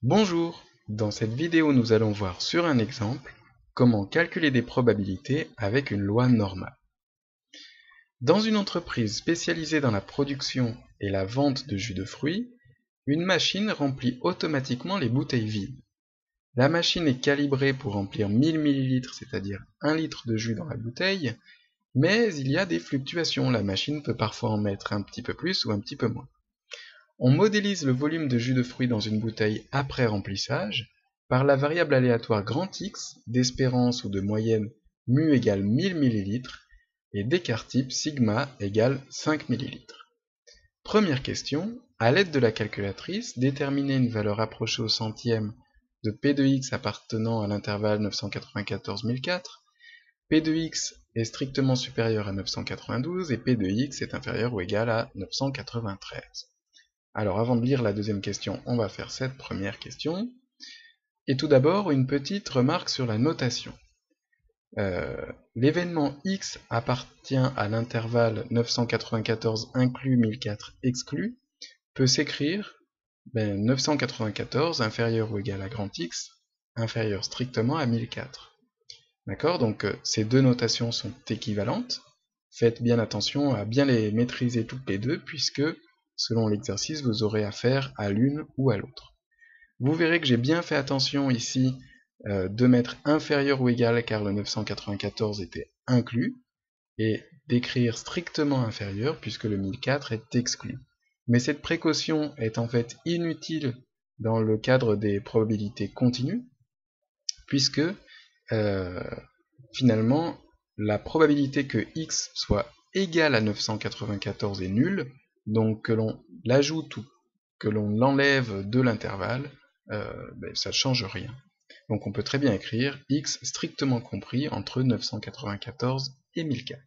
Bonjour, dans cette vidéo nous allons voir sur un exemple comment calculer des probabilités avec une loi normale. Dans une entreprise spécialisée dans la production et la vente de jus de fruits, une machine remplit automatiquement les bouteilles vides. La machine est calibrée pour remplir 1000 ml, c'est-à-dire 1 litre de jus dans la bouteille, mais il y a des fluctuations, la machine peut parfois en mettre un petit peu plus ou un petit peu moins. On modélise le volume de jus de fruits dans une bouteille après remplissage par la variable aléatoire grand X d'espérance ou de moyenne mu égale 1000 ml et d'écart type sigma égale 5 ml. Première question, à l'aide de la calculatrice, déterminer une valeur approchée au centième de P de X appartenant à l'intervalle 994-1004. P de X est strictement supérieur à 992 et P de X est inférieur ou égal à 993. Alors avant de lire la deuxième question, on va faire cette première question. Et tout d'abord, une petite remarque sur la notation. L'événement X appartient à l'intervalle 994 inclus 1004 exclu, peut s'écrire 994 inférieur ou égal à grand X, inférieur strictement à 1004. D'accord? Donc ces deux notations sont équivalentes. Faites bien attention à bien les maîtriser toutes les deux, puisque selon l'exercice, vous aurez affaire à l'une ou à l'autre. Vous verrez que j'ai bien fait attention ici de mettre inférieur ou égal car le 994 était inclus, et d'écrire strictement inférieur puisque le 1004 est exclu. Mais cette précaution est en fait inutile dans le cadre des probabilités continues, puisque finalement la probabilité que x soit égal à 994 est nulle, donc que l'on l'ajoute ou que l'on l'enlève de l'intervalle, ça ne change rien. Donc on peut très bien écrire x strictement compris entre 994 et 1004.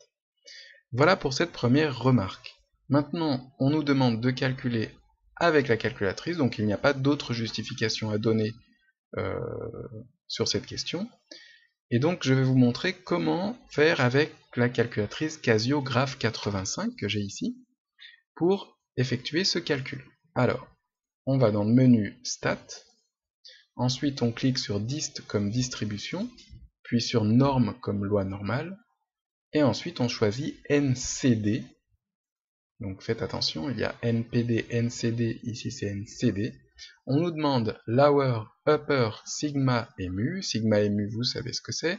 Voilà pour cette première remarque. Maintenant, on nous demande de calculer avec la calculatrice, donc il n'y a pas d'autre justification à donner sur cette question. Et donc je vais vous montrer comment faire avec la calculatrice Casio Graph 85 que j'ai ici, pour effectuer ce calcul. Alors, on va dans le menu Stat, ensuite on clique sur Dist comme distribution, puis sur Norme comme loi normale, et ensuite on choisit NCD. Donc faites attention, il y a NPD, NCD, ici c'est NCD. On nous demande lower, upper, sigma et mu. Sigma et mu, vous savez ce que c'est.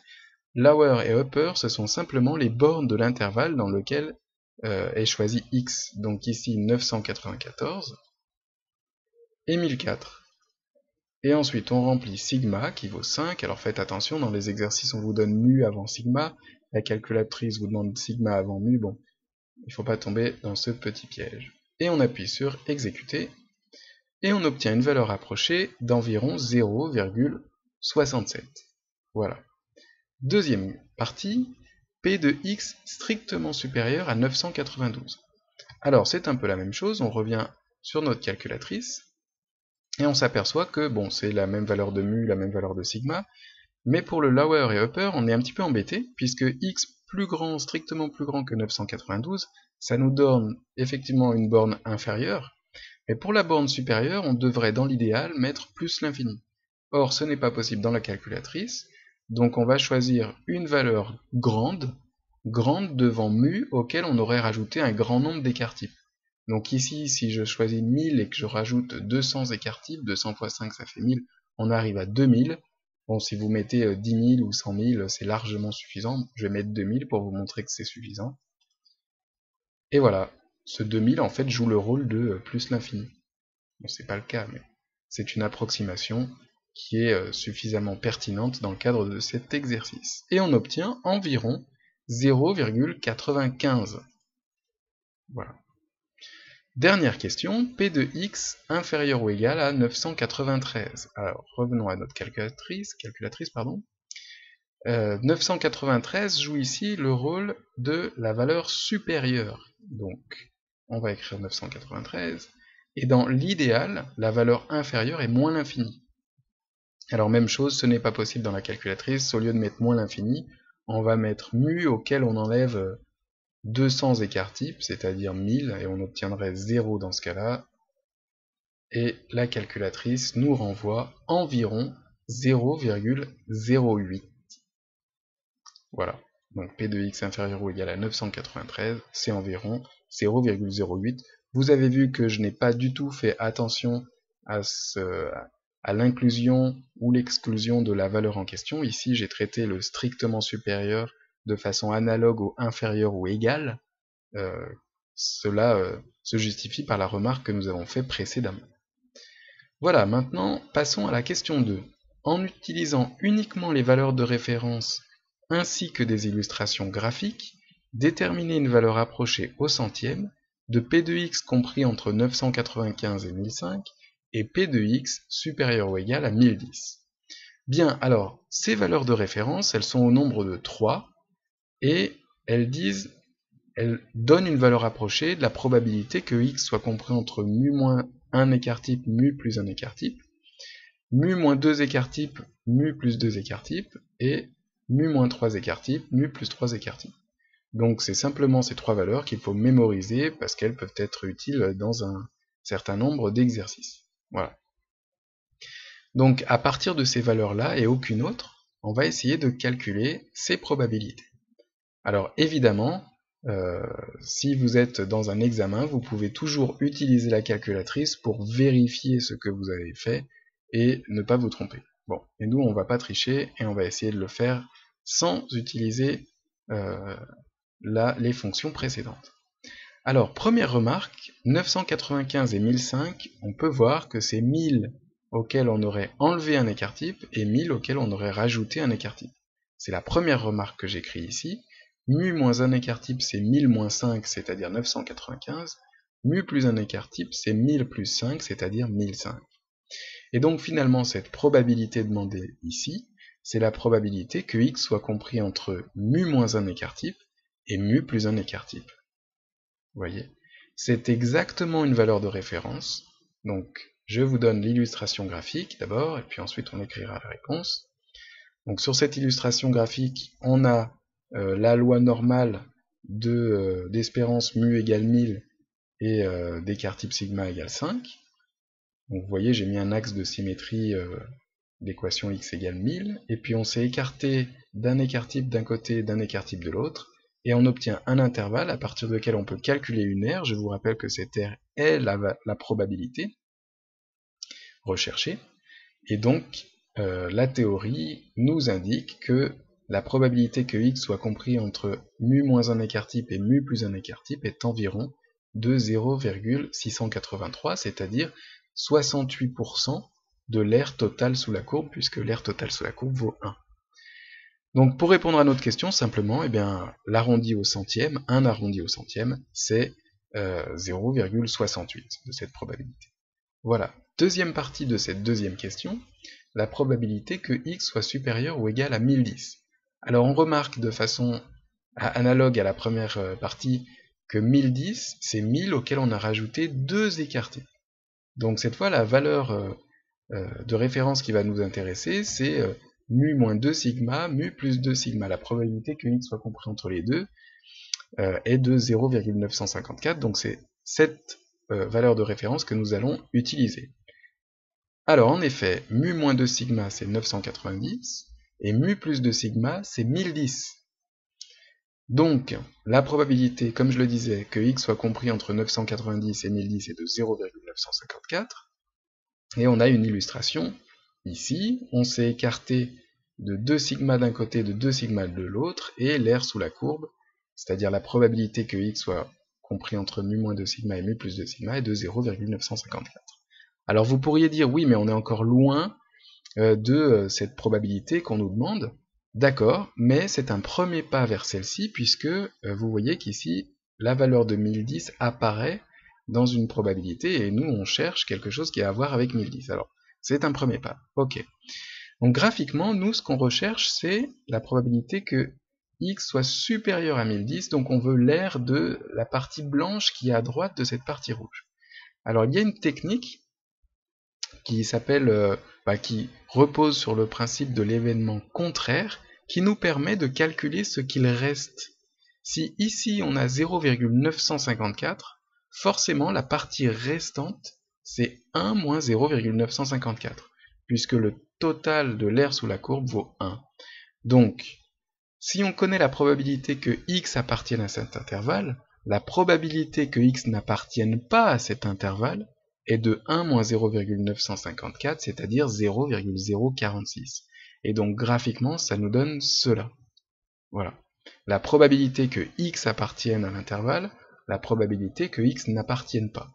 Lower et upper, ce sont simplement les bornes de l'intervalle dans lequel est choisi x. Donc ici 994 et 1004. Et ensuite on remplit sigma qui vaut 5. Alors faites attention, dans les exercices on vous donne mu avant sigma. La calculatrice vous demande sigma avant mu. Bon, il ne faut pas tomber dans ce petit piège. Et on appuie sur exécuter. Et on obtient une valeur approchée d'environ 0,67. Voilà. Deuxième partie, P de x strictement supérieur à 992. Alors c'est un peu la même chose, on revient sur notre calculatrice, et on s'aperçoit que bon, c'est la même valeur de mu, la même valeur de sigma, mais pour le lower et upper, on est un petit peu embêté, puisque x plus grand, strictement plus grand que 992, ça nous donne effectivement une borne inférieure, mais pour la borne supérieure, on devrait dans l'idéal mettre plus l'infini. Or, ce n'est pas possible dans la calculatrice, donc on va choisir une valeur grande devant mu, auquel on aurait rajouté un grand nombre d'écarts types. Donc ici, si je choisis 1000 et que je rajoute 200 écarts types, 200 fois 5 ça fait 1000, on arrive à 2000. Bon, si vous mettez 10 000 ou 100 000, c'est largement suffisant. Je vais mettre 2000 pour vous montrer que c'est suffisant. Et voilà, ce 2000 en fait joue le rôle de plus l'infini. Bon, c'est pas le cas, mais c'est une approximation qui est suffisamment pertinente dans le cadre de cet exercice. Et on obtient environ 0,95. Voilà. Dernière question, P de x inférieur ou égal à 993. Alors, revenons à notre calculatrice. 993 joue ici le rôle de la valeur supérieure. Donc, on va écrire 993. Et dans l'idéal, la valeur inférieure est moins l'infini. Alors même chose, ce n'est pas possible dans la calculatrice, au lieu de mettre moins l'infini, on va mettre mu auquel on enlève 200 écarts types, c'est-à-dire 1000, et on obtiendrait 0 dans ce cas-là. et la calculatrice nous renvoie environ 0,08. Voilà, donc P de x inférieur ou égal à 993, c'est environ 0,08. Vous avez vu que je n'ai pas du tout fait attention à l'inclusion ou l'exclusion de la valeur en question. Ici, j'ai traité le strictement supérieur de façon analogue au inférieur ou égal. Cela se justifie par la remarque que nous avons fait précédemment. Voilà, maintenant, passons à la question 2. En utilisant uniquement les valeurs de référence ainsi que des illustrations graphiques, déterminer une valeur approchée au centième de P de x compris entre 995 et 1005 et P de x supérieur ou égal à 1010. Bien, alors, ces valeurs de référence, elles sont au nombre de 3 et elles donnent une valeur approchée de la probabilité que x soit compris entre mu moins 1 écart type, mu plus 1 écart type, mu moins 2 écart type, mu plus 2 écart type, et mu moins 3 écart type, mu plus 3 écart type. Donc c'est simplement ces trois valeurs qu'il faut mémoriser parce qu'elles peuvent être utiles dans un certain nombre d'exercices. Voilà. Donc à partir de ces valeurs-là et aucune autre, on va essayer de calculer ces probabilités. Alors évidemment, si vous êtes dans un examen, vous pouvez toujours utiliser la calculatrice pour vérifier ce que vous avez fait et ne pas vous tromper. Bon, et nous on va pas tricher et on va essayer de le faire sans utiliser les fonctions précédentes. Alors, première remarque, 995 et 1005, on peut voir que c'est 1000 auxquels on aurait enlevé un écart type et 1000 auxquels on aurait rajouté un écart type. C'est la première remarque que j'écris ici. Mu moins un écart type, c'est 1000 moins 5, c'est-à-dire 995. Mu plus un écart type, c'est 1000 plus 5, c'est-à-dire 1005. Et donc finalement, cette probabilité demandée ici, c'est la probabilité que x soit compris entre mu moins un écart type et mu plus un écart type. Vous voyez, c'est exactement une valeur de référence. Donc, je vous donne l'illustration graphique d'abord, et puis ensuite on écrira la réponse. Donc sur cette illustration graphique, on a la loi normale d'espérance mu égale 1000 et d'écart type sigma égale 5. Donc vous voyez, j'ai mis un axe de symétrie d'équation x égale 1000, et puis on s'est écarté d'un écart type d'un côté, d'un écart type de l'autre, et on obtient un intervalle à partir duquel on peut calculer une R. Je vous rappelle que cette R est la probabilité recherchée, et donc la théorie nous indique que la probabilité que x soit compris entre mu moins un écart type et mu plus un écart type est environ de 0,683, c'est-à-dire 68% de l'aire totale sous la courbe, puisque l'aire totale sous la courbe vaut 1. Donc pour répondre à notre question, simplement, eh bien, l'arrondi au centième, un arrondi au centième, c'est 0,68 de cette probabilité. Voilà, deuxième partie de cette deuxième question, la probabilité que x soit supérieur ou égal à 1010. Alors on remarque de façon analogue à la première partie que 1010, c'est 1000 auquel on a rajouté 2 écarts types. Donc cette fois, la valeur de référence qui va nous intéresser, c'est mu moins 2 sigma, mu plus 2 sigma. La probabilité que x soit compris entre les deux est de 0,954, donc c'est cette valeur de référence que nous allons utiliser. Alors en effet, mu moins 2 sigma c'est 990, et mu plus 2 sigma c'est 1010. Donc la probabilité, comme je le disais, que x soit compris entre 990 et 1010 est de 0,954, et on a une illustration ici, on s'est écarté de 2 sigma d'un côté, de 2 sigma de l'autre, et l'aire sous la courbe, c'est-à-dire la probabilité que x soit compris entre mu moins 2 sigma et mu plus 2 sigma est de 0,954. Alors vous pourriez dire, oui, mais on est encore loin de cette probabilité qu'on nous demande. D'accord, mais c'est un premier pas vers celle-ci, puisque vous voyez qu'ici, la valeur de 1010 apparaît dans une probabilité, et nous, on cherche quelque chose qui a à voir avec 1010. Alors, c'est un premier pas. Ok. Donc graphiquement, nous, ce qu'on recherche, c'est la probabilité que x soit supérieur à 1010, donc on veut l'aire de la partie blanche qui est à droite de cette partie rouge. Alors, il y a une technique qui s'appelle, qui repose sur le principe de l'événement contraire, qui nous permet de calculer ce qu'il reste. Si ici on a 0,954, forcément la partie restante, c'est 1 moins 0,954, puisque le total de l'air sous la courbe vaut 1. Donc, si on connaît la probabilité que x appartienne à cet intervalle, la probabilité que x n'appartienne pas à cet intervalle est de 1 moins 0,954, c'est-à-dire 0,046. Et donc graphiquement, ça nous donne cela. Voilà. La probabilité que x appartienne à l'intervalle, la probabilité que x n'appartienne pas.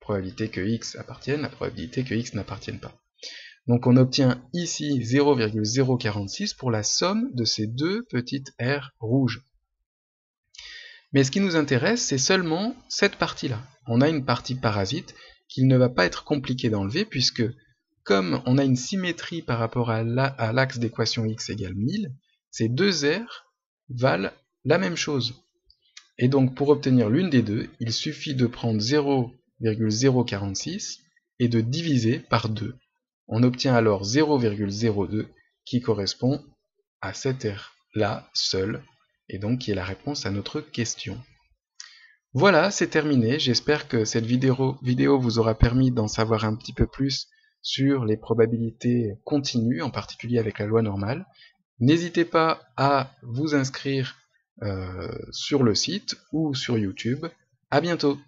Probabilité que x appartienne, la probabilité que x n'appartienne pas. Donc on obtient ici 0,046 pour la somme de ces deux petites R rouges. Mais ce qui nous intéresse, c'est seulement cette partie-là. On a une partie parasite qu'il ne va pas être compliqué d'enlever, puisque comme on a une symétrie par rapport à l'axe d'équation x égale 1000, ces deux R valent la même chose. Et donc pour obtenir l'une des deux, il suffit de prendre 0,046 et de diviser par 2. On obtient alors 0,02 qui correspond à cette R-là seule, et donc qui est la réponse à notre question. Voilà, c'est terminé. J'espère que cette vidéo vous aura permis d'en savoir un petit peu plus sur les probabilités continues, en particulier avec la loi normale. N'hésitez pas à vous inscrire sur le site ou sur YouTube. À bientôt!